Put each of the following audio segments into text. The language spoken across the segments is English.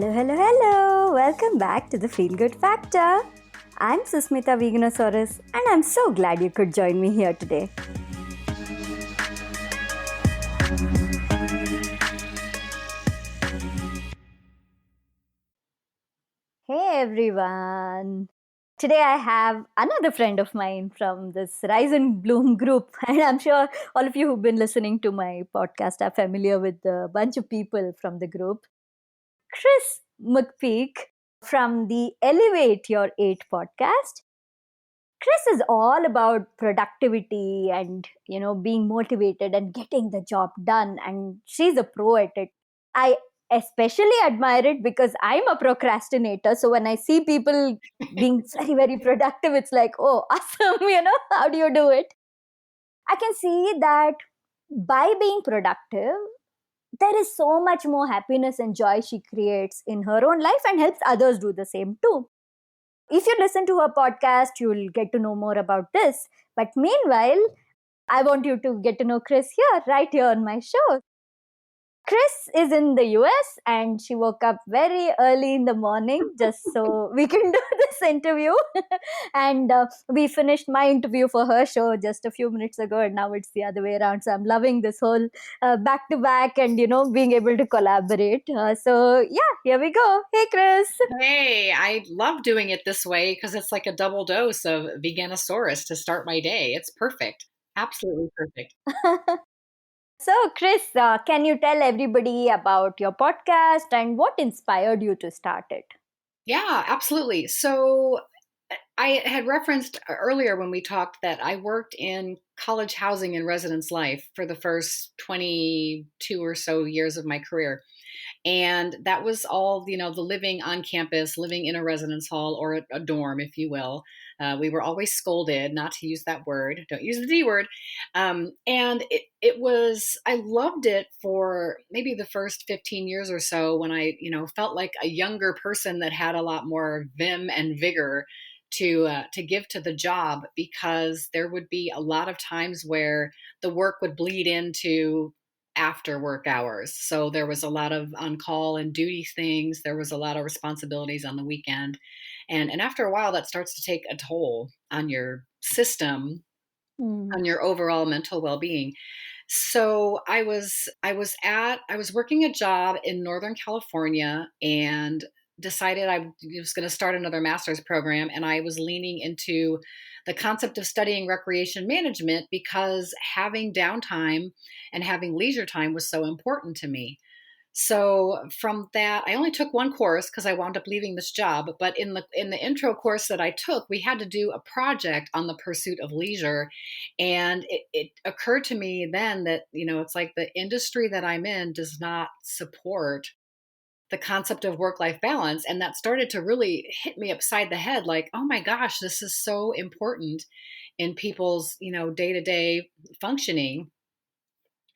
Hello, hello, hello! Welcome back to the Feel Good Factor. I'm Susmita Veganosaurus, and I'm so glad you could join me here today. Hey everyone! Today I have another friend of mine from this Rise and Bloom group, and I'm sure all of you who've been listening to my podcast are familiar with a bunch of people from the group. Kris McPeak from the Elevate Your 8 podcast. Kris is all about productivity and being motivated and getting the job done, and she's a pro at it. I especially admire it because I'm a procrastinator, so when I see people being very very productive, it's like, oh awesome, how do you do it? I can see that by being productive there is so much more happiness and joy she creates in her own life and helps others do the same too. If you listen to her podcast, you'll get to know more about this. But meanwhile, I want you to get to know Kris here, right here on my show. Kris is in the US and she woke up very early in the morning just so we can do this interview. And we finished my interview for her show just a few minutes ago, and now it's the other way around. So I'm loving this whole back to back and, being able to collaborate. So, yeah, here we go. Hey, Kris. Hey, I love doing it this way because it's like a double dose of Veganosaurus to start my day. It's perfect. Absolutely perfect. So, Kris, can you tell everybody about your podcast and what inspired you to start it? Yeah, absolutely. So I had referenced earlier when we talked that I worked in college housing and residence life for the first 22 or so years of my career. And that was all, the living on campus, living in a residence hall or a dorm, if you will. We were always scolded not to use that word. Don't use the D word. And it was, I loved it for maybe the first 15 years or so when I, felt like a younger person that had a lot more vim and vigor to give to the job, because there would be a lot of times where the work would bleed into after work hours. So there was a lot of on call and duty things. There was a lot of responsibilities on the weekend. And after a while that starts to take a toll on your system, Mm. on your overall mental well-being. So I was working a job in Northern California and decided I was going to start another master's program, and I was leaning into the concept of studying recreation management because having downtime and having leisure time was so important to me. So from that, I only took one course because I wound up leaving this job. But in the intro course that I took, we had to do a project on the pursuit of leisure, and it occurred to me then that it's like the industry that I'm in does not support the concept of work-life balance, and that started to really hit me upside the head. Like, oh my gosh, this is so important in people's day-to-day functioning.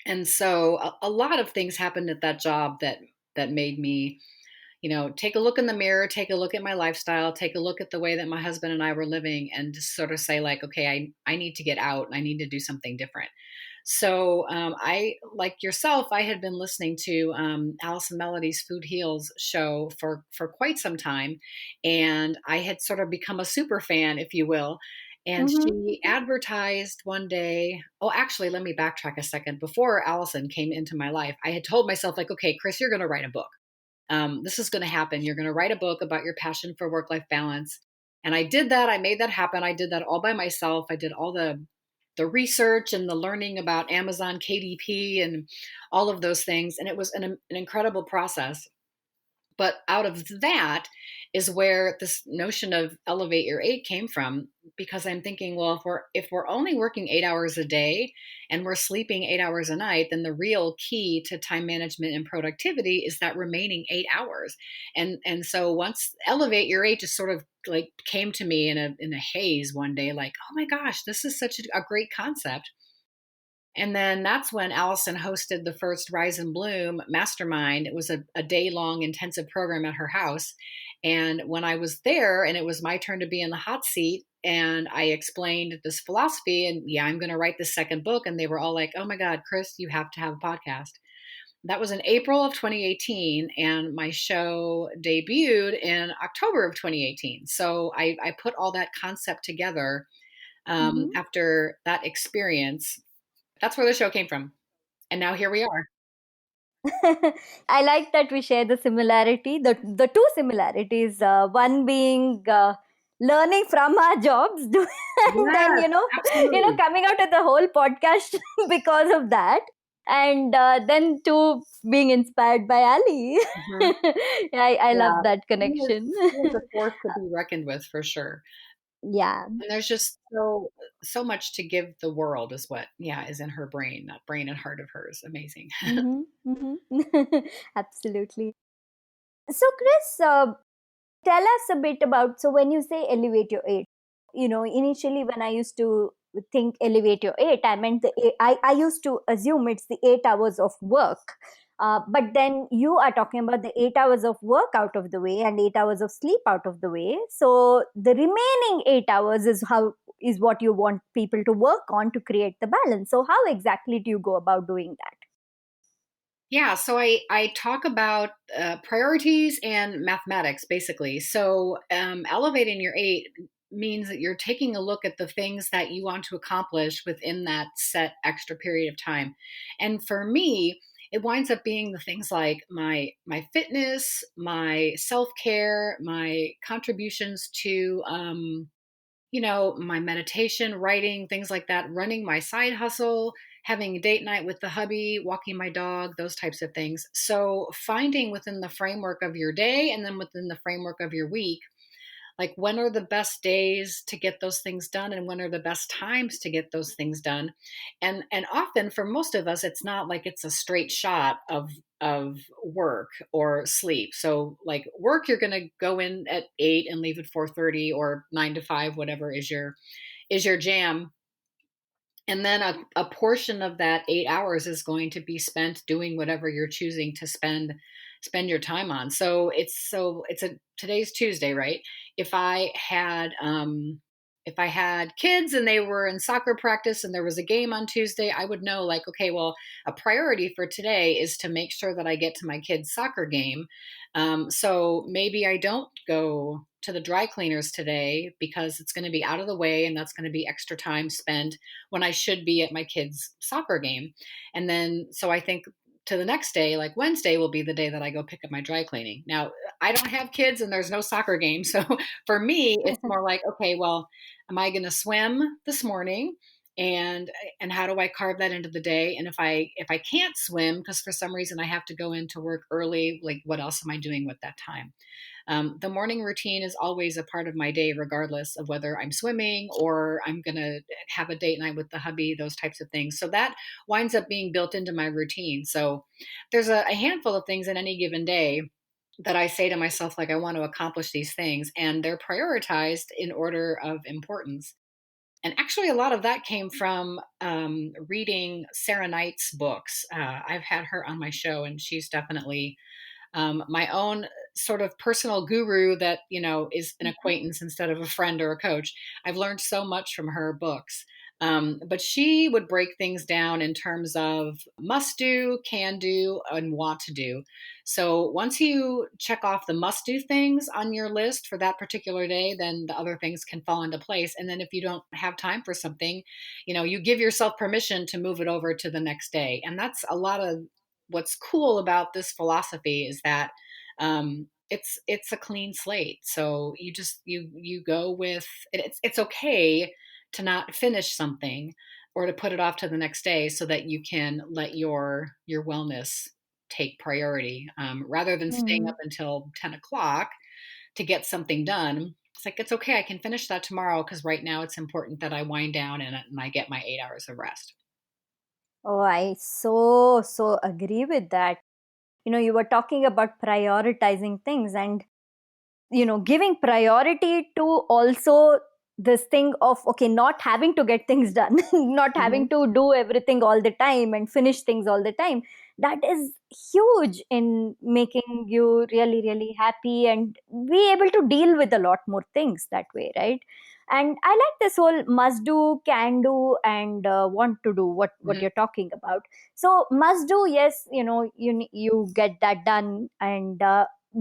And so a lot of things happened at that job that made me, take a look in the mirror, take a look at my lifestyle, take a look at the way that my husband and I were living, and just sort of say like, okay, I need to get out and I need to do something different. So I, like yourself, I had been listening to Allison Melody's Food Heals show for quite some time, and I had sort of become a super fan, if you will. And Mm-hmm. she advertised one day. Oh, actually, let me backtrack a second. Before Allison came into my life, I had told myself, like, okay, Kris, you're going to write a book. This is going to happen. You're going to write a book about your passion for work life balance. And I did that. I made that happen. I did that all by myself. I did all the research and the learning about Amazon KDP and all of those things. And it was an incredible process. But out of that is where this notion of elevate your eight came from, because I'm thinking, well, if we're only working 8 hours a day and we're sleeping 8 hours a night, then the real key to time management and productivity is that remaining 8 hours. And so once elevate your eight just sort of like came to me in a haze one day, like, oh my gosh, this is such a great concept. And then that's when Allison hosted the first Rise and Bloom mastermind. It was a day long intensive program at her house. And when I was there and it was my turn to be in the hot seat, and I explained this philosophy and, yeah, I'm going to write the second book. And they were all like, oh my God, Kris, you have to have a podcast. that was in April of 2018, and my show debuted in October of 2018. So I put all that concept together Mhm. after that experience. That's where the show came from. And now here we are. I like that we share the similarity, the two similarities. One being learning from our jobs, and then Yes, absolutely. coming out with the whole podcast because of that, and then two being inspired by Ali. Mhm. I love Yeah, that he is connection. he is a force to be reckoned with for sure. Yeah. And there's just so much to give the world is what, yeah, is in her brain, that brain and heart of hers. Amazing. Hmm. Hmm. Absolutely. So, Kris, tell us a bit about, so when you say elevate your eight, initially when I used to think elevate your eight, I meant I used to assume it's the 8 hours of work. But then you are talking about the 8 hours of work out of the way and 8 hours of sleep out of the way. So the remaining 8 hours is what you want people to work on to create the balance. So how exactly do you go about doing that? Yeah, so I talk about priorities and mathematics basically. So elevating your eight means that you're taking a look at the things that you want to accomplish within that set extra period of time. And for me, it winds up being the things like my fitness, my self care, my contributions to my meditation, writing, things like that, running my side hustle, having a date night with the hubby, walking my dog, those types of things. So, finding within the framework of your day and then within the framework of your week, like when are the best days to get those things done and when are the best times to get those things done. And often for most of us it's not like it's a straight shot of work or sleep. So like work, you're going to go in at 8 and leave at 4:30 or 9 to 5, whatever is your jam. And then a portion of that 8 hours is going to be spent doing whatever you're choosing to spend your time on. So it's a today's Tuesday, right? If I had kids and they were in soccer practice and there was a game on Tuesday, I would know like, okay, well, a priority for today is to make sure that I get to my kids' soccer game. So maybe I don't go to the dry cleaners today because it's going to be out of the way and that's going to be extra time spent when I should be at my kids' soccer game. And then, so I think to the next day, like Wednesday will be the day that I go pick up my dry cleaning. Now, I don't have kids and there's no soccer game. So for me, it's more like, okay, well, am I going to swim this morning? And how do I carve that into the day? And if I can't swim because for some reason I have to go into work early, like what else am I doing with that time? The morning routine is always a part of my day, regardless of whether I'm swimming or I'm going to have a date night with the hubby, those types of things. So that winds up being built into my routine. So there's a handful of things in any given day that I say to myself, like, I want to accomplish these things, and they're prioritized in order of importance. And actually, a lot of that came from reading Sarah Knight's books. I've had her on my show, and she's definitely my own sort of personal guru that is an acquaintance instead of a friend or a coach. I've learned so much from her books. But she would break things down in terms of must do, can do, and want to do. So once you check off the must do things on your list for that particular day, then the other things can fall into place. And then if you don't have time for something, you give yourself permission to move it over to the next day. And that's a lot of what's cool about this philosophy is that it's a clean slate. So you go with it. It's okay to not finish something or to put it off to the next day so that you can let your wellness take priority rather than staying up Mhm. until 10 o'clock to get something done. It's like it's okay. I can finish that tomorrow because right now it's important that I wind down and I get my 8 hours of rest. Oh, I so agree with that. You were talking about prioritizing things and giving priority to also this thing of, okay, not having to get things done, not having Mhm. to do everything all the time and finish things all the time, that is huge in making you really, really happy and be able to deal with a lot more things that way, right? And I like this whole must do, can do, and want to do, what Mhm. you're talking about. So must do, yes, you get that done, and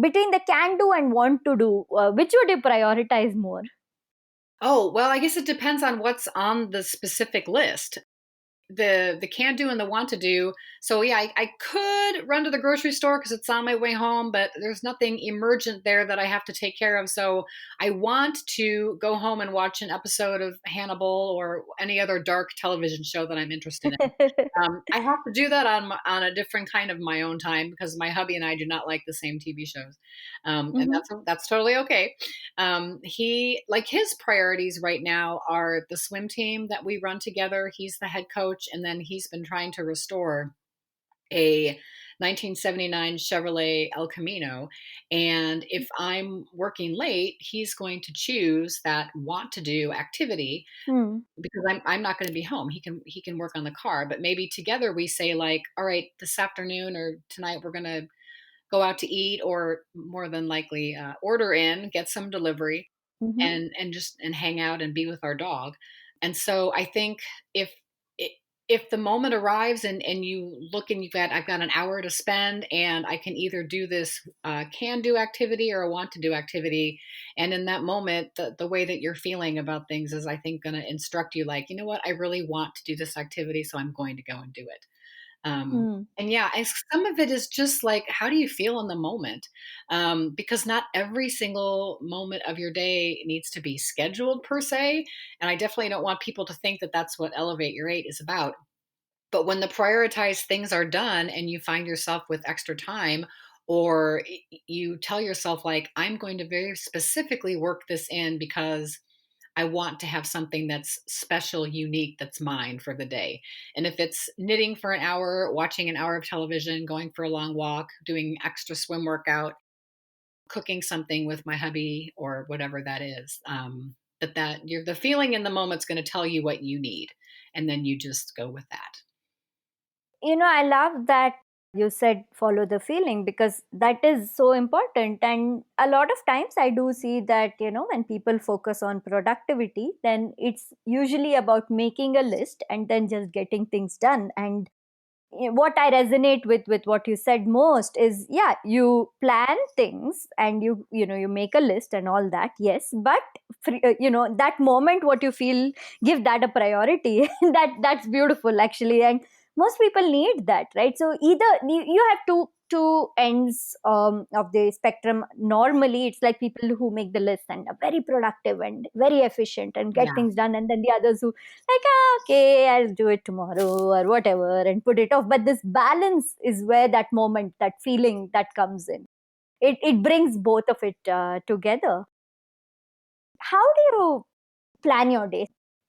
between the can do and want to do, which would you prioritize more? Oh, well, I guess it depends on what's on the specific list. The can do and the want to do. So yeah, I could run to the grocery store because it's on my way home, but there's nothing emergent there that I have to take care of. So I want to go home and watch an episode of Hannibal or any other dark television show that I'm interested in. I have to do that on a different kind of my own time because my hubby and I do not like the same TV shows, and Hmm. that's totally okay. He like his priorities right now are the swim team that we run together. He's the head coach, and then he's been trying to restore a 1979 Chevrolet El Camino. And if I'm working late, he's going to choose that want to do activity Hmm. because I'm not going to be home. He can work on the car, but maybe together we say like, all right, this afternoon or tonight we're going to go out to eat, or more than likely order in, get some delivery, Hmm. and just and hang out and be with our dog. And so I think if it, if the moment arrives and you look and I've got an hour to spend and I can either do this can do activity or a want to do activity, and in that moment the way that you're feeling about things is I think going to instruct you like, you know what, I really want to do this activity, so I'm going to go and do it. Hmm. And yeah, some of it is just like, how do you feel in the moment? Because not every single moment of your day needs to be scheduled per se. And I definitely don't want people to think that that's what Elevate Your Eight is about. But when the prioritized things are done and you find yourself with extra time, or you tell yourself, like, I'm going to very specifically work this in because I want to have something that's special, unique, that's mine for the day. And if it's knitting for an hour, watching an hour of television, going for a long walk, doing extra swim workout, cooking something with my hubby or whatever that is, that you're the feeling in the moment's going to tell you what you need, and then you just go with that. I love that you said follow the feeling, because that is so important. And a lot of times I do see that, when people focus on productivity, then it's usually about making a list and then just getting things done. And what I resonate with what you said most is, yeah, you plan things and you make a list and all that, yes, but that moment what you feel, give that a priority. That's beautiful actually. And most people need that, right? So either you have two ends of the spectrum. Normally it's like people who make the list and are very productive and very efficient and get Yeah. things done, and then the others who like, okay, I'll do it tomorrow or whatever and put it off. But this balance is where that moment, that feeling that comes in. It brings both of it together. How do you plan your day?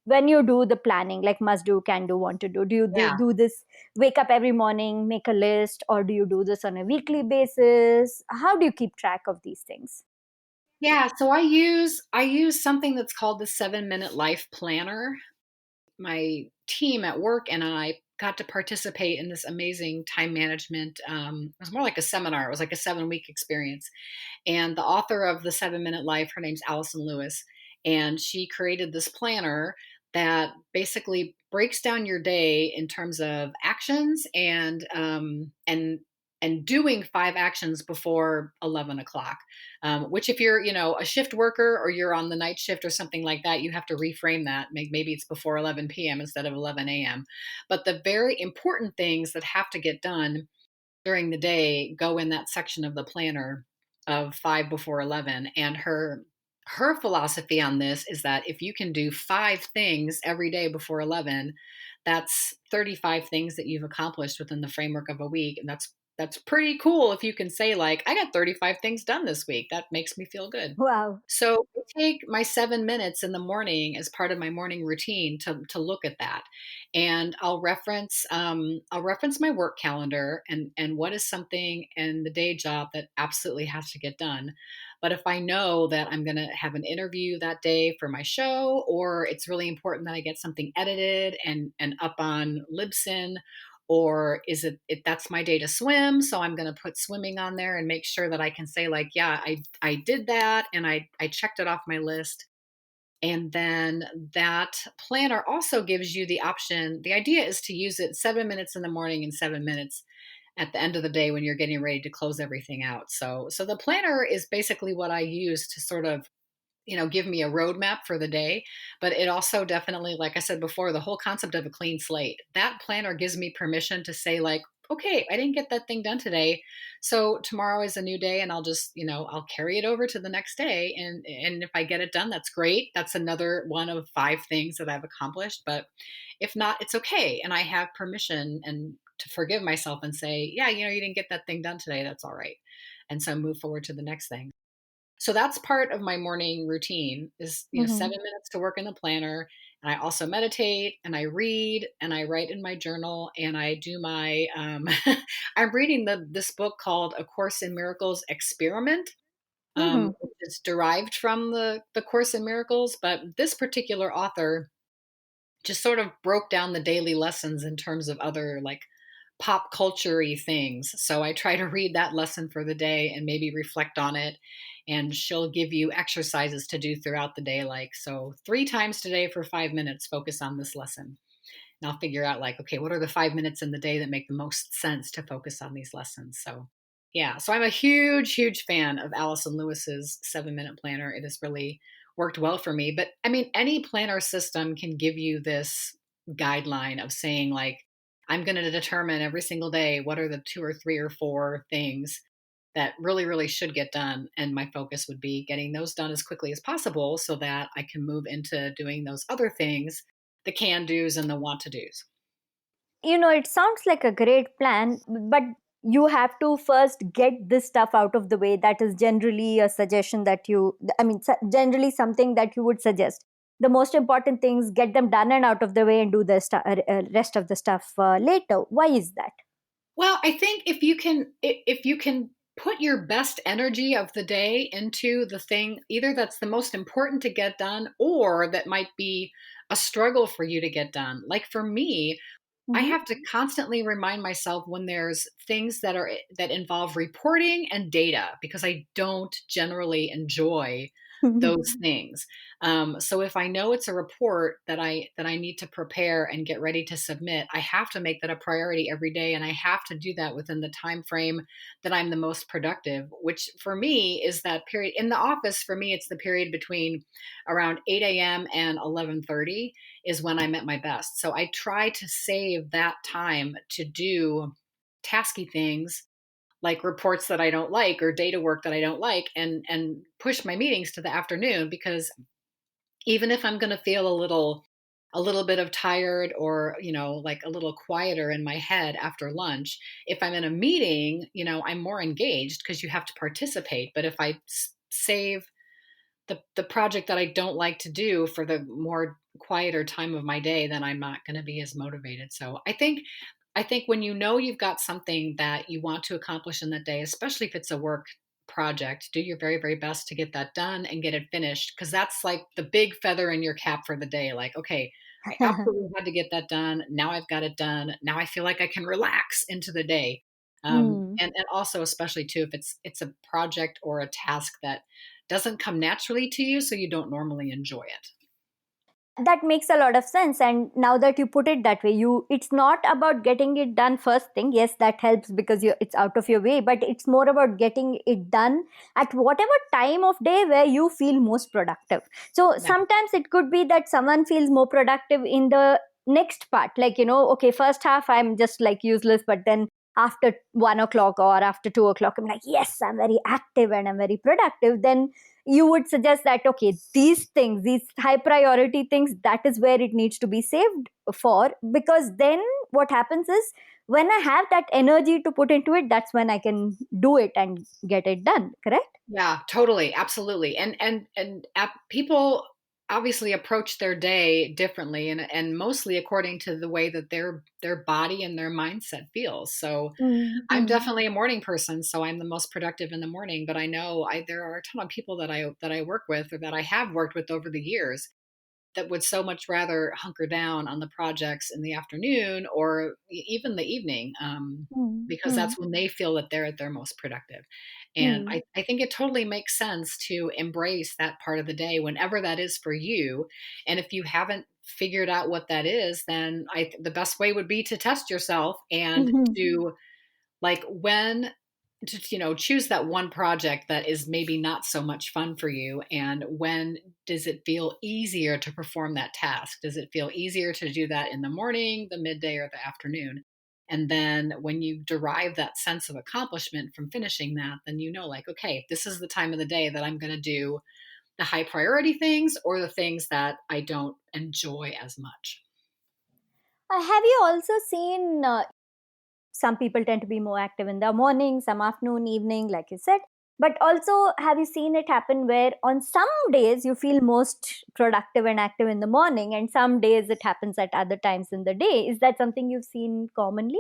When you do the planning, like must do, can do, want to do, Yeah. do this, wake up every morning, make a list, or do you do this on a weekly basis? How do you keep track of these things? Yeah. So I use something that's called the 7 Minute Life Planner. My team at work and I got to participate in this amazing time management. It was more like a seminar. It was like a 7 week experience. And the author of the 7 Minute Life, her name's Allison Lewis, and she created this planner that basically breaks down your day in terms of actions and doing 5 actions before 11 o'clock. Which, if you're a shift worker or you're on the night shift or something like that, you have to reframe that. Maybe it's before 11 p.m. instead of 11 a.m. But the very important things that have to get done during the day go in that section of the planner of 5 before 11. And her philosophy on this is that if you can do 5 things every day before 11, that's 35 things that you've accomplished within the framework of a week. And that's pretty cool if you can say, like, I got 35 things done this week. That makes me feel good. Wow. So I take my 7 minutes in the morning as part of my morning routine to look at that, and I'll reference my work calendar and what is something in the day job that absolutely has to get done. But if I know that I'm going to have an interview that day for my show, or it's really important that I get something edited and up on Libsyn, or is it that's my day to swim, so I'm going to put swimming on there and make sure that I can say like, yeah, I did that and I checked it off my list. And then that planner also gives you the option. The idea is to use it 7 minutes in the morning and 7 minutes at the end of the day when you're getting ready to close everything out. So the planner is basically what I use to sort of, give me a roadmap for the day. But it also definitely, like I said before, the whole concept of a clean slate, that planner gives me permission to say, like, okay, I didn't get that thing done today. So tomorrow is a new day and I'll just, I'll carry it over to the next day. And if I get it done, that's great. That's another one of 5 things that I've accomplished. But if not, it's okay. And I have permission and to forgive myself and say, yeah, you didn't get that thing done today. That's all right. And so move forward to the next thing. So that's part of my morning routine is, Mm-hmm. 7 minutes to work in the planner. And I also meditate and I read and I write in my journal and I do my, I'm reading this book called A Course in Miracles Experiment. Mm-hmm. Which is derived from the Course in Miracles, but this particular author just sort of broke down the daily lessons in terms of other like pop culture-y things. So I try to read that lesson for the day and maybe reflect on it. And she'll give you exercises to do throughout the day. Like, so 3 times today for 5 minutes, focus on this lesson. And I'll figure out like, okay, what are the 5 minutes in the day that make the most sense to focus on these lessons? So yeah, so I'm a huge, huge fan of Allison Lewis's 7 minute planner. It has really worked well for me. But I mean, any planner system can give you this guideline of saying like, I'm going to determine every single day what are the 2 or 3 or 4 things that really, really should get done. And my focus would be getting those done as quickly as possible so that I can move into doing those other things, the can do's and the want to do's. It sounds like a great plan, but you have to first get this stuff out of the way. That is generally a suggestion that generally something that you would suggest. The most important things, get them done and out of the way, and do the rest of the stuff later. Why is that? Well, I think if you can put your best energy of the day into the thing either that's the most important to get done or that might be a struggle for you to get done. Like for me, I Mm-hmm. have to constantly remind myself when there's things that involve reporting and data because I don't generally enjoy those things. So if I know it's a report that I need to prepare and get ready to submit, I have to make that a priority every day, and I have to do that within the time frame that I'm the most productive. Which for me is that period in the office. For me, it's the period between around 8 a.m. and 11:30 is when I'm at my best. So I try to save that time to do tasky things like reports that I don't like or data work that I don't like and push my meetings to the afternoon because even if I'm going to feel a little bit of tired or like a little quieter in my head after lunch, if I'm in a meeting, I'm more engaged because you have to participate. But if I save the project that I don't like to do for the more quieter time of my day, then I'm not going to be as motivated. So I think when you've got something that you want to accomplish in the day, especially if it's a work project, do your very, very best to get that done and get it finished. Cause that's like the big feather in your cap for the day. Like, okay, I absolutely had to get that done. Now I've got it done. Now I feel like I can relax into the day. Hmm. And also, especially too, if it's a project or a task that doesn't come naturally to you, so you don't normally enjoy it. That makes a lot of sense, and now that you put it that way, it's not about getting it done first thing. Yes, that helps because it's out of your way, but it's more about getting it done at whatever time of day where you feel most productive. So Yeah. sometimes it could be that someone feels more productive in the next part, like, okay, first half I'm just like useless, but then after 1 o'clock or after 2 o'clock I'm like, yes, I'm very active and I'm very productive. Then you would suggest that, okay, these things, these high priority things, that is where it needs to be saved for, because then what happens is, when I have that energy to put into it, that's when I can do it and get it done, correct? Yeah, totally, absolutely. And people obviously approach their day differently, and mostly according to the way that their body and their mindset feels. So I'm Mm-hmm. definitely a morning person, so I'm the most productive in the morning, but I know there are a ton of people that I work with, or that I have worked with over the years, that would so much rather hunker down on the projects in the afternoon, or even the evening, because Mm-hmm. that's when they feel that they're at their most productive. And Mm-hmm. I think it totally makes sense to embrace that part of the day whenever that is for you. And if you haven't figured out what that is, then the best way would be to test yourself, and to, like, when to, choose that one project that is maybe not so much fun for you, and when does it feel easier to perform that task? Does it feel easier to do that in the morning, the midday, or the afternoon? And then when you derive that sense of accomplishment from finishing that, then like, okay, this is the time of the day that I'm going to do the high priority things, or the things that I don't enjoy as much. Have you also seen some people tend to be more active in the morning, some afternoon, evening, like you said. But also, have you seen it happen where on some days you feel most productive and active in the morning, and some days it happens at other times in the day? Is that something you've seen commonly?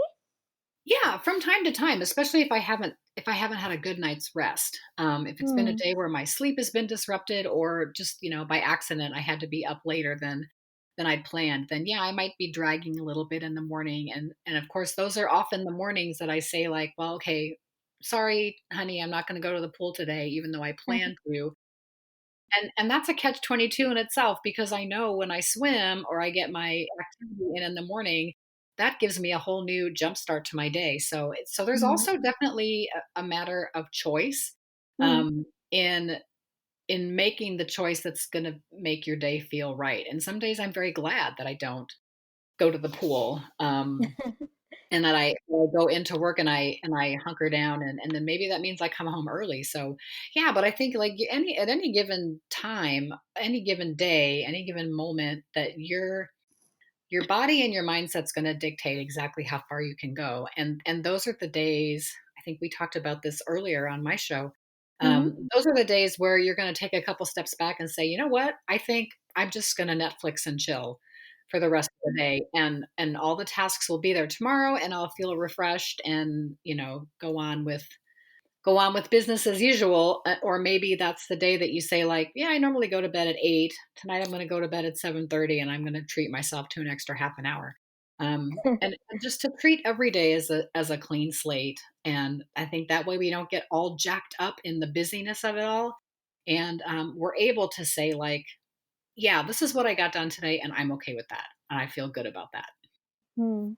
Yeah, from time to time, especially if I haven't had a good night's rest. If it's been a Hmm. day where my sleep has been disrupted, or just, by accident I had to be up later than I'd planned, then yeah, I might be dragging a little bit in the morning. And of course, those are often the mornings that I say, like, well, okay, sorry, honey, I'm not going to go to the pool today, even though I plan to. And that's a catch 22 in itself, because I know when I swim, or I get my activity in the morning, that gives me a whole new jump start to my day. So there's Hmm. also definitely a matter of choice, Hmm. um, in making the choice that's going to make your day feel right. And some days I'm very glad that I don't go to the pool. And that I go into work, and I hunker down, and then maybe that means I come home early. So yeah, but I think, like, at any given time, any given day, any given moment, that your body and your mindset's going to dictate exactly how far you can go. And those are the days, I think we talked about this earlier on my show. Hmm. Those are the days where you're going to take a couple steps back and say, you know what, I think I'm just going to Netflix and chill for the rest of the day, and all the tasks will be there tomorrow, and I'll feel refreshed, and go on with business as usual. Or maybe that's the day that you say, like, yeah, I normally go to bed at 8. Tonight I'm going to go to bed at 7:30, and I'm going to treat myself to an extra half an hour. And just to treat every day as a clean slate. And I think that way we don't get all jacked up in the busyness of it all. And we're able to say, like, yeah, this is what I got done today, and I'm okay with that. And I feel good about that. Hmm.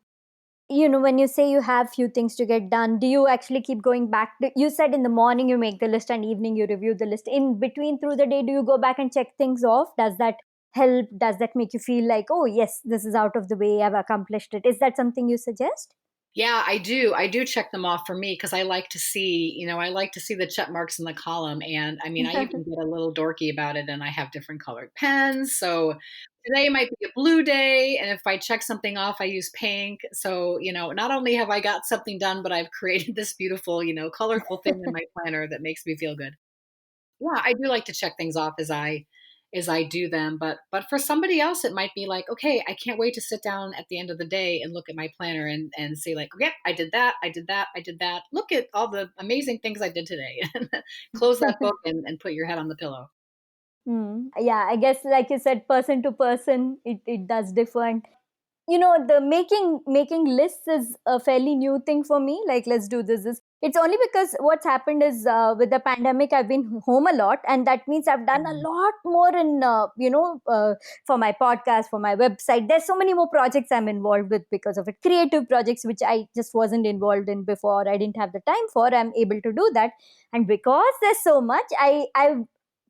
When you say you have few things to get done, do you actually keep going back to, you said in the morning you make the list and evening you review the list, in between through the day do you go back and check things off? Does that help? Does that make you feel like, oh yes, this is out of the way, I've accomplished it? Is that something you suggest? Yeah, I do. I do check them off for me, because I like to see the check marks in the column. And I mean, I even get a little dorky about it, and I have different colored pens. So today might be a blue day. And if I check something off, I use pink. So, not only have I got something done, but I've created this beautiful, colorful thing in my planner that makes me feel good. Yeah, I do like to check things off as I do them. But for somebody else, it might be like, okay, I can't wait to sit down at the end of the day and look at my planner, and say, like, yep, I did that, I did that, I did that. Look at all the amazing things I did today. Close that book, and put your head on the pillow. Yeah, I guess like you said, person to person, it does differ. And the making lists is a fairly new thing for me. Like, let's do this. It's only because what's happened is, with the pandemic I've been home a lot, and that means I've done a Mhm. lot more in for my podcast, for my website. There's so many more projects I'm involved with because of it, creative projects which I just wasn't involved in before. I didn't have the time for. I'm able to do that. And because there's so much, I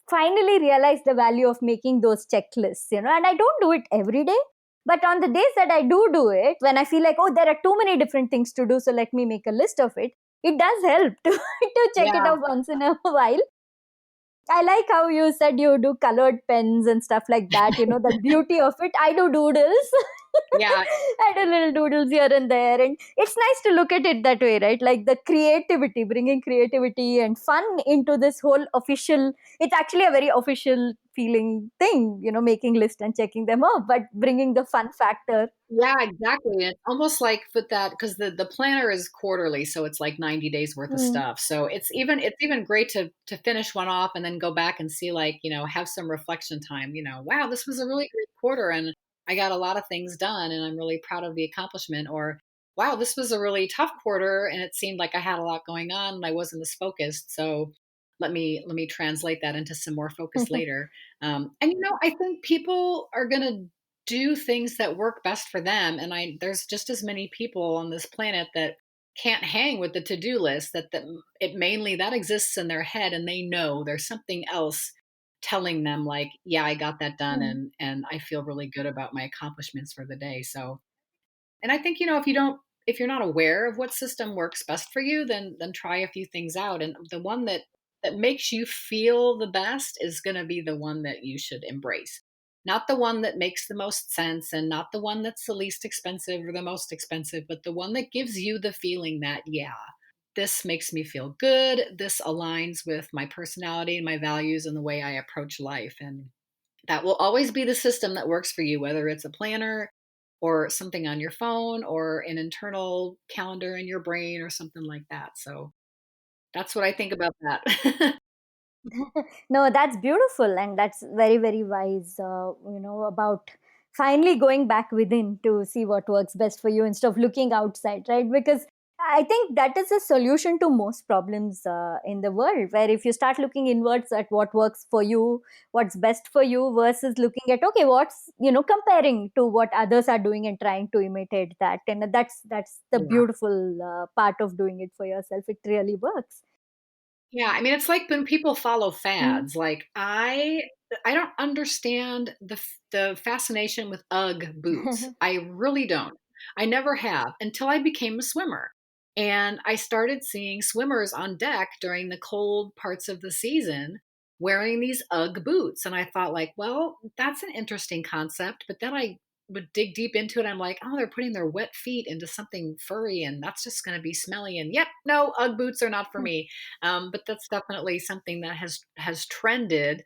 finally realized the value of making those checklists, and I don't do it every day, but on the days that I do it, when I feel like, oh, there are too many different things to do, so let me make a list of it, it does help to check it Yeah. off once in a while. I like how you said you do colored pens and stuff like that, the beauty of it. I do doodles. Yeah, Add a little doodles here and there. And it's nice to look at it that way, right? Like the creativity, bringing creativity and fun into this whole official, it's actually a very official feeling thing, making lists and checking them off, but bringing the fun factor. yeah, exactly. It's almost like with that because the planner is quarterly, so it's like 90 days worth of Hmm. stuff. So it's even great to finish one off and then go back and see, like, have some reflection time. Wow, this was a really great quarter and I got a lot of things done and I'm really proud of the accomplishment. Or wow, this was a really tough quarter and it seemed like I had a lot going on and I wasn't as focused. So let me translate that into some more focus later. And I think people are gonna do things that work best for them. And there's just as many people on this planet that can't hang with the to-do list that it mainly that exists in their head and they know there's something else telling them like, yeah, I got that done Hmm. and I feel really good about my accomplishments for the day. So and I think, if you're not aware of what system works best for you, then try a few things out. And the one that makes you feel the best is going to be the one that you should embrace. Not the one that makes the most sense and not the one that's the least expensive or the most expensive, but the one that gives you the feeling that, yeah, this makes me feel good. This aligns with my personality and my values and the way I approach life. And that will always be the system that works for you, whether it's a planner or something on your phone or an internal calendar in your brain or something like that. So that's what I think about that. No, that's beautiful, and that's very, very wise, about finally going back within to see what works best for you instead of looking outside, right? Because I think that is a solution to most problems in the world, where if you start looking inwards at what works for you, what's best for you, versus looking at, okay, comparing to what others are doing and trying to imitate that. And that's the Yeah. beautiful part of doing it for yourself. It really works. Yeah, I mean, it's like when people follow Mm. fads. Like I don't understand the fascination with UGG boots. I really don't. I never have until I became a swimmer. And I started seeing swimmers on deck during the cold parts of the season wearing these UGG boots. And I thought like, well, that's an interesting concept, but then I would dig deep into it. I'm like, oh, they're putting their wet feet into something furry and that's just going to be smelly. And yep, no, UGG boots are not for me. But that's definitely something that has trended.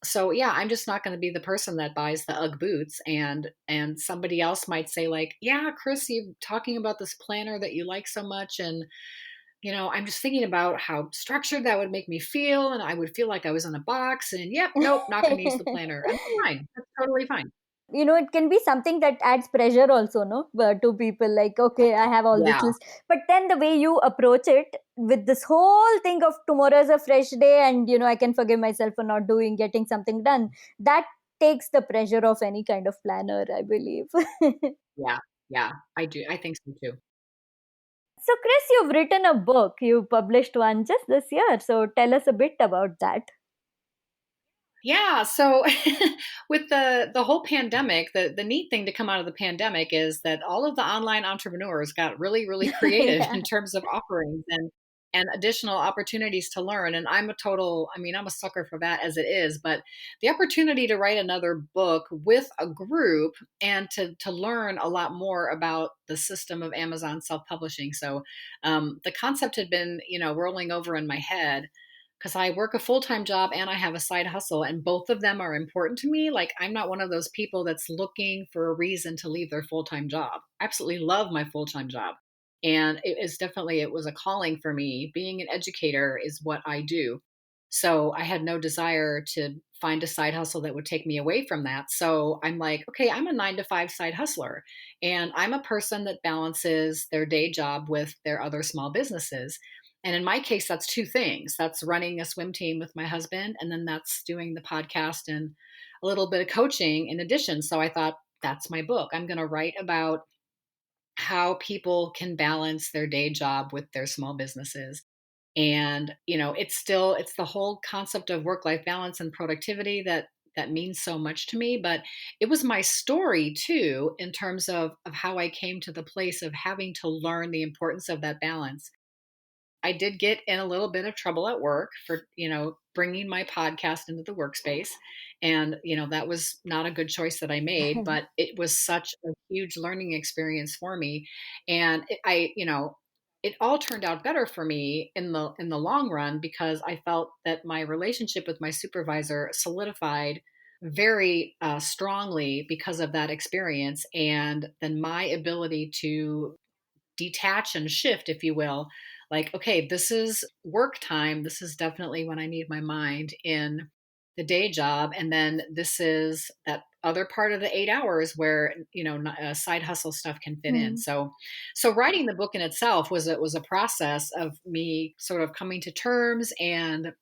So yeah, I'm just not going to be the person that buys the UGG boots, and somebody else might say like, yeah, Kris, you talking about this planner that you like so much, and I'm just thinking about how structured that would make me feel, and I would feel like I was in a box. And yep, nope, not going to use the planner, and that's fine. That's totally fine. It can be something that adds pressure also, no, to people, like, okay, I have all this Yeah, list, but then the way you approach it with this whole thing of tomorrow is a fresh day, and I can forgive myself for not doing getting something done, that takes the pressure of any kind of planner, I believe. yeah, yeah. I do. I think so too. So Kris, you've written a book, you published one just this year, so tell us a bit about that. Yeah, so with the whole pandemic, the neat thing to come out of the pandemic is that all of the online entrepreneurs got really, really creative Yeah. in terms of offerings and additional opportunities to learn. And I mean, I'm a sucker for that as it is, but the opportunity to write another book with a group and to learn a lot more about the system of Amazon self-publishing. So the concept had been, rolling over in my head because I work a full time job and I have a side hustle, and both of them are important to me. Like, I'm not one of those people that's looking for a reason to leave their full time job. I absolutely love my full time job. And it was a calling for me. Being an educator is what I do. So I had no desire to find a side hustle that would take me away from that. So I'm like, okay, I'm a 9 to 5 side hustler. And I'm a person that balances their day job with their other small businesses. And in my case, that's two things. That's running a swim team with my husband, and then that's doing the podcast and a little bit of coaching in addition. So I thought, that's my book. I'm going to write about how people can balance their day job with their small businesses. And, it's the whole concept of work-life balance and productivity that means so much to me. But it was my story too, in terms of how I came to the place of having to learn the importance of that balance. I did get in a little bit of trouble at work for, bringing my podcast into the workspace. And, that was not a good choice that I made, but it was such a huge learning experience for me. And it all turned out better for me in the long run because I felt that my relationship with my supervisor solidified very strongly because of that experience, and then my ability to detach and shift, if you will. Like, okay, this is work time. This is definitely when I need my mind in the day job. And then this is that other part of the 8 hours where, side hustle stuff can fit in. Hmm. So writing the book in itself was a process of me sort of coming to terms and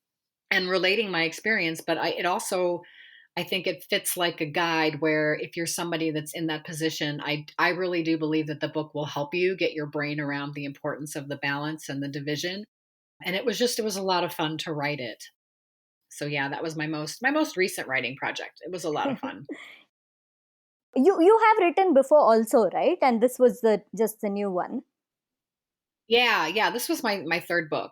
relating my experience. But it also, I think it fits like a guide where if you're somebody that's in that position, I really do believe that the book will help you get your brain around the importance of the balance and the division. And it was a lot of fun to write it. So yeah, that was my most recent writing project. It was a lot of fun. You have written before also, right? And this was the just the new one. Yeah, yeah, this was my third book.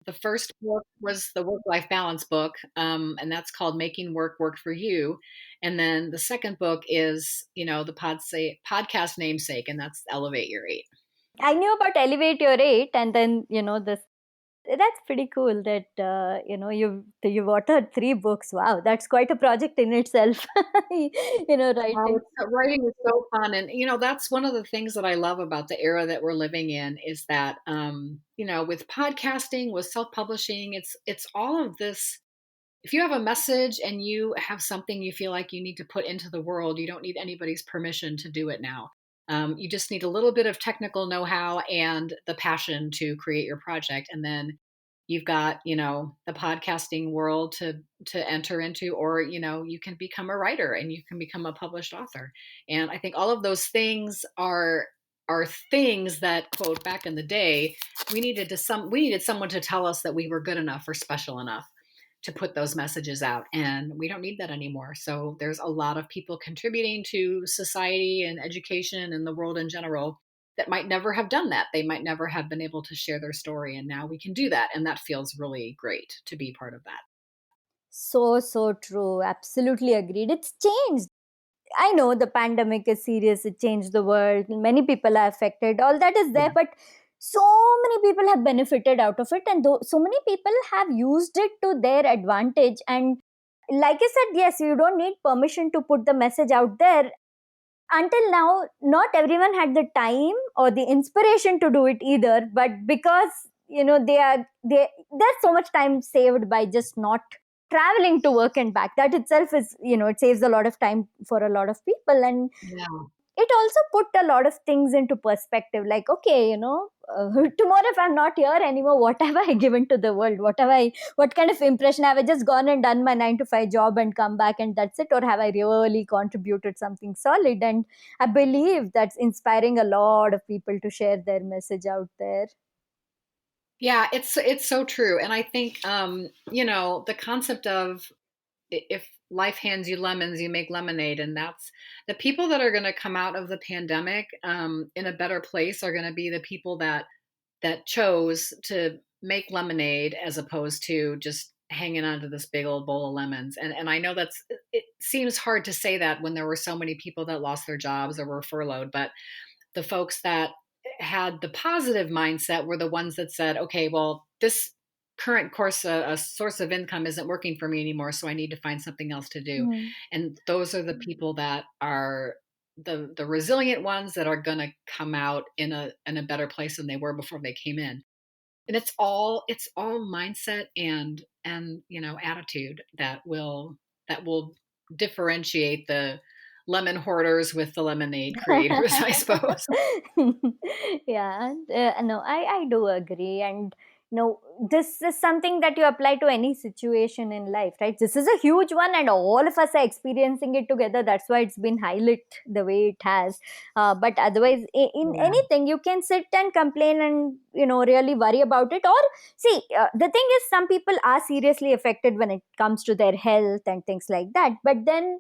The first book was the work life balance book, and that's called Making Work Work for You. And then the second book is, podcast namesake, and that's Elevate Your Eight. I knew about Elevate Your Eight, and then this. That's pretty cool that you've authored 3 books. Wow, that's quite a project in itself. Oh, Writing. writing is so fun, and that's one of the things that I love about the era that we're living in is that with podcasting, with self-publishing, it's all of this. If you have a message and you have something you feel like you need to put into the world, you don't need anybody's permission to do it now. You just need a little bit of technical know-how and the passion to create your project, and then you've got the podcasting world to enter into, or you can become a writer and you can become a published author. And I think all of those things are things that, quote, back in the day, we needed someone to tell us that we were good enough or special enough to put those messages out, and we don't need that anymore. So there's a lot of people contributing to society and education and the world in general that might never have done that. They might never have been able to share their story, and now we can do that, and that feels really great to be part of that. So true. Absolutely agreed. It's changed. I know the pandemic is serious. It changed the world. Many people are affected. All that is there, Yeah. but so many people have benefited out of it, and so many people have used it to their advantage. And like I said, yes, you don't need permission to put the message out there. Until now, not everyone had the time or the inspiration to do it either. But because there's so much time saved by just not traveling to work and back. That itself is, it saves a lot of time for a lot of people. And Yeah. it also put a lot of things into perspective, like, okay, tomorrow if I'm not here anymore, what have I given to the world? What kind of impression have I just gone and done my 9 to 5 job and come back and that's it, or have I really contributed something solid? And I believe that's inspiring a lot of people to share their message out there. Yeah, it's so true. And I think the concept of if life hands you lemons, you make lemonade. And that's the people that are going to come out of the pandemic in a better place are going to be the people that chose to make lemonade as opposed to just hanging on to this big old bowl of lemons. And I know it seems hard to say that when there were so many people that lost their jobs or were furloughed, but the folks that had the positive mindset were the ones that said, okay, well, this current course, a source of income isn't working for me anymore, so I need to find something else to do. Mm. And those are the people that are the resilient ones that are going to come out in a better place than they were before they came in. And it's all mindset and attitude that will differentiate the lemon hoarders with the lemonade creators, I suppose. Yeah, no, I do agree. And no, this is something that you apply to any situation in life, right? This is a huge one, and all of us are experiencing it together. That's why it's been highlighted the way it has. But otherwise, in Yeah. anything, you can sit and complain and really worry about it. Or see, the thing is, some people are seriously affected when it comes to their health and things like that. But then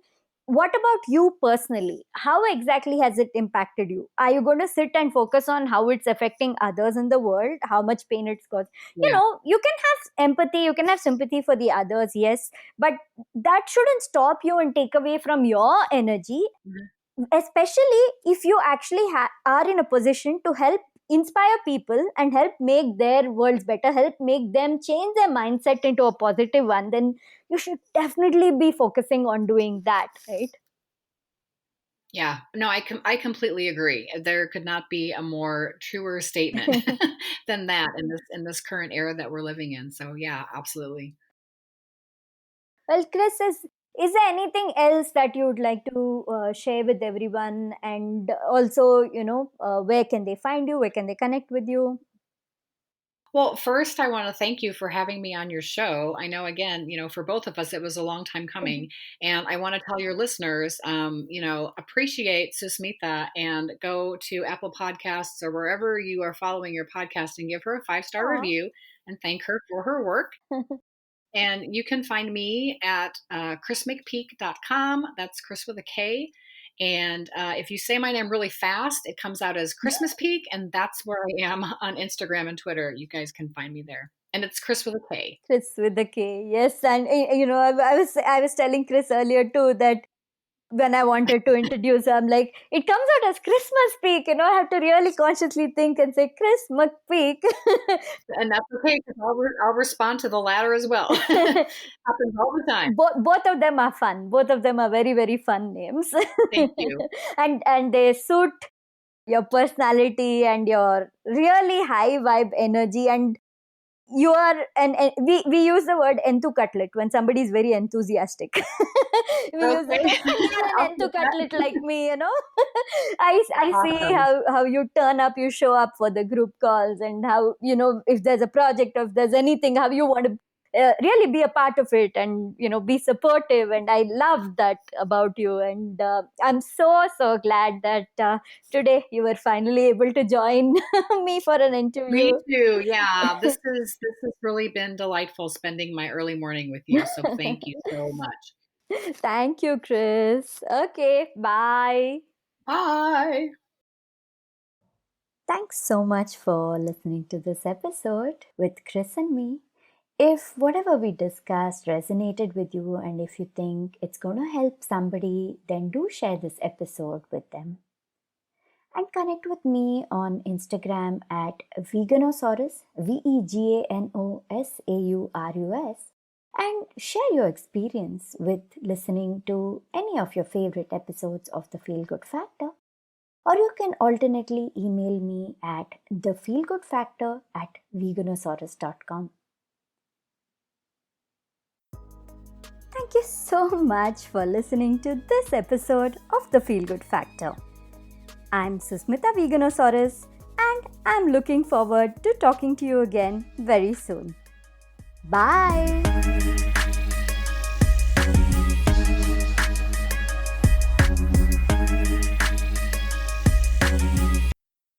what about you personally? How exactly has it impacted you? Are you going to sit and focus on how it's affecting others in the world, how much pain it's caused? You Yeah. know, you can have empathy, you can have sympathy for the others, yes, but that shouldn't stop you and take away from your energy, Mhm. especially if you actually are in a position to help inspire people and help make their worlds better, help make them change their mindset into a positive one, then you should definitely be focusing on doing that, right? Yeah. No, I completely agree. There could not be a more truer statement than that in this current era that we're living in. So yeah, absolutely. Well, Chris, is there anything else that you would like to share with everyone, and also, where can they find you, where can they connect with you? Well, first, I want to thank you for having me on your show. I know, again, for both of us, it was a long time coming. And I want to tell your listeners, appreciate Susmita and go to Apple Podcasts or wherever you are following your podcast and give her a 5-star Aw. review and thank her for her work. And you can find me at krismcpeak.com. That's Chris with a K. And if you say my name really fast, it comes out as Christmas Peak, and that's where I am on Instagram and Twitter. You guys can find me there. And it's Chris with a K. Chris with the K, yes, and I was telling Chris earlier too that when I wanted to introduce her, I'm like, it comes out as Christmas Peak. I have to really consciously think and say Chris McPeak. And that's okay because I'll respond to the latter as well. Happens all the time. Both of them are fun. Both of them are very very fun names, Thank you. and they suit your personality and your really high vibe energy, and you are we use the word entu cutlet when somebody is very enthusiastic. We use it. Okay. You're an I'll entu take that. cutlet like me. I see Awesome. how you turn up, you show up for the group calls, and how, if there's a project, if there's anything, how you want to really be a part of it, and be supportive, and I love that about you, and I'm so glad that today you were finally able to join me for an Me interview. too. Yeah, this has really been delightful spending my early morning with you. So thank you so much. Thank you, Chris. Okay, bye. Bye. Thanks so much for listening to this episode with Chris and me. If whatever we discussed resonated with you, and if you think it's going to help somebody, then do share this episode with them. And connect with me on Instagram at Veganosaurus, Veganosaurus, and share your experience with listening to any of your favorite episodes of The Feel Good Factor. Or you can alternately email me at thefeelgoodfactor@veganosaurus.com. Thank you so much for listening to this episode of The Feel Good Factor. I'm Susmita Veganosaurus, and I'm looking forward to talking to you again very soon. Bye!